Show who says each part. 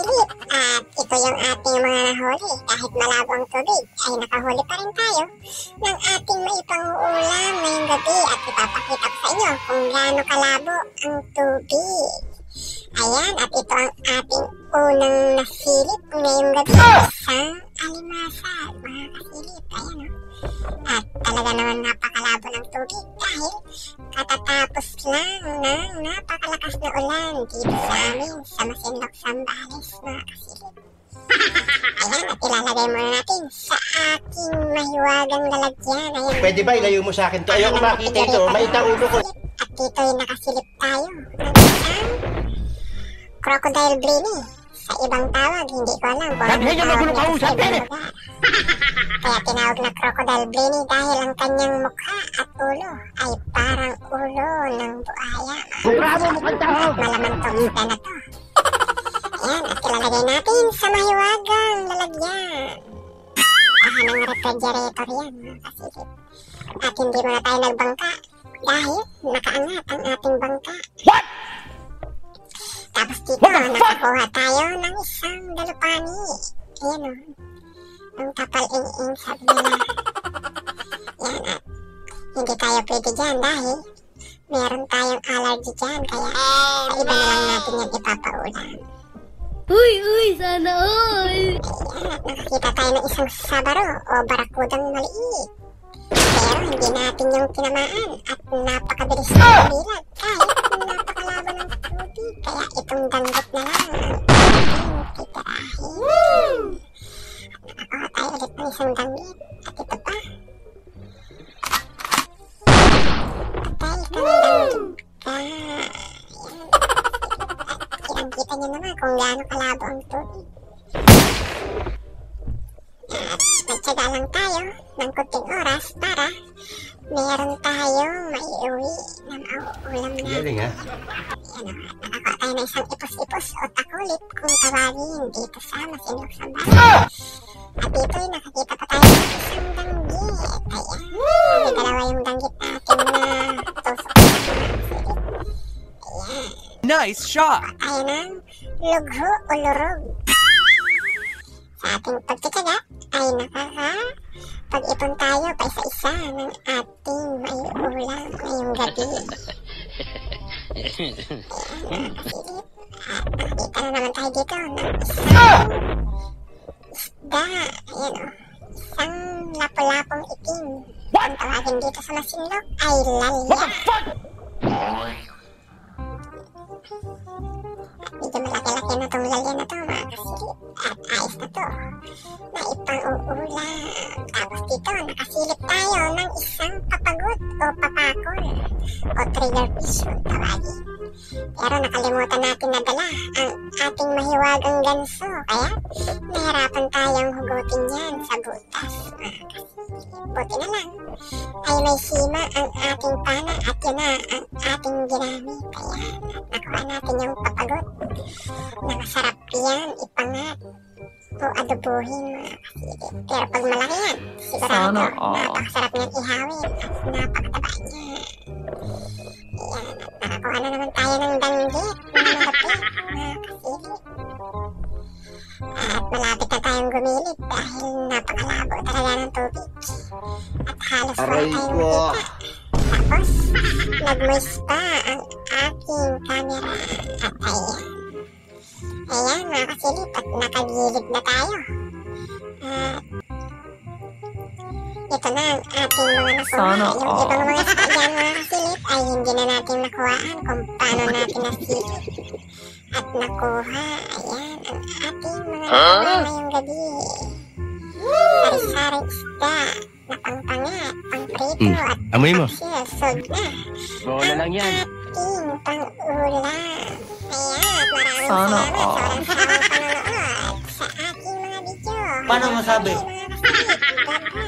Speaker 1: kasilip. At ito yung ating mga nahuli. Kahit malabo ang tubig, ay nakahuli pa rin tayo ng ating maipanguulam ngayong gabi. At ipapakita ko sa inyo kung gaano kalabo ang tubig. Ayan, at ito ang ating unang nasilip ngayong gabi sa alimasag, mga kasilip. Ayan o. At talaga naman napakalabo ng tubig dahil katatapos lang ng napakalakas na ulan dito sa amin sa Masinloc, Zambales, mga kasilip. Ayan, at ilalagay muna natin sa ating mahiwagang lalagyan. Ayan.
Speaker 2: Pwede ba ilayo mo sa akin to? Ayoko makita ito, may taulo ko.
Speaker 1: At dito'y nakasilip tayo ng isang crocodile blini. Sa ibang tawag, hindi ko alam kung anong tawag niya sa ibang lugar. Kaya tinawag na crocodile blini dahil ang kanyang mukha at ulo ay parang ulo ng buhaya.
Speaker 2: Bravo mo kang tao!
Speaker 1: At malamang tong isda na to. Ayan, at ilalagay natin sa mahiwagang lalagyan. Ng refrigerator yan, mga kasilip. At hindi muna tayo nagbangka dahil nakaangat ang ating bangka.
Speaker 2: What?
Speaker 1: Tapos dito, nakakuha tayo ng isang dalupani. Ayan o. Ang kapal-ing-ing, sabi nila. Yan, at hindi tayo pwede dyan dahil meron tayong allergy dyan. Kaya sa iba na lang natin yan ipapaulan.
Speaker 3: Uy, sana all!
Speaker 1: Ayan, at nakakita tayo ng isang sabaro o barakudang maliit. Pero hindi natin yung tinamaan at napakabilis na bilag kahit napakalabo ng tubig. Kaya itong danggit na lang ang ating titirahin. At nakakuha tayo ulit ng isang danggit. At ito pa. Patay ka ng danggit ka. Ayan. At kitang-kita nyo naman kung gaano kalabo ang tubig. At nagtsaga lang tayo ng kunting oras para meron tayong maiuwi na mauulam na.
Speaker 2: Galing ha?
Speaker 1: Ayan o, nakakuha tayo ng isang ipos-ipos o takulit kung tawagin dito sa Masinloc, Zambales. At dito'y nakakita pa tayo ng isang danggit. Ayan, may dalawa yung danggit natin na tusok. Ayan.
Speaker 4: Nice shot!
Speaker 1: Tayo ng lugho o lurog. Sa ating pagtitsaga ay nakakapag-ipon tayo pa isa-isa ng ating maiulam ngayong gabi. Ayan, nakasilip. At nakakita na naman tayo dito ng isang isda. Ayan o. Isang lapu-lapong itim. Ang tawagin dito sa Masinloc ay lalya. Medyo malaki-laki na itong lalya na ito, mga kasilip. At ayos na ito. Naipang-uulam. Tapos dito, nakasilip tayo ng isang papagot o papakol o trigger fish kung tawagin. Pero nakalimutan natin na dala ang ating mahiwagang ganso. Kaya nahirapan tayong hugutin yan sa butas, mga kasilip. Buti na lang ay may sima ang ating pana at yun na ang ating ginamit. Kaya nakuha natin yung papagot na masarap yan ipangat o adobohin, mga kasilip. Pero pag malaki yan, sigurado napakasarap niyang ihawin at napakataba niya. Ayan, at nakakuha na naman tayo ng danggit na malapit, mga kasilip. At malapit na tayong gumilid dahil napakalabo talaga ng tubig. At halos wala tayong makita. Tapos, nag-moist pa ang aking camera. At ayan. Ayan, mga kasilip, at nakagilid na tayo. At ito na ang ating mga nakuha. Yung ibang mga isda dyan, mga kasilip, ay hindi na natin nakuhaan kung paano natin nasilip at nakuha. Ayan, ang ating mga nakuha ngayong gabi. Sari-saring isda na pang-pangat, pang-prito at pang-silsog na.
Speaker 2: Bola lang yan.
Speaker 1: Ating pang-ulam. Ayan, maraming salamat sa walang sawang panonood sa ating mga video.
Speaker 2: Paano masabi?
Speaker 1: Mga kasilip, God bless.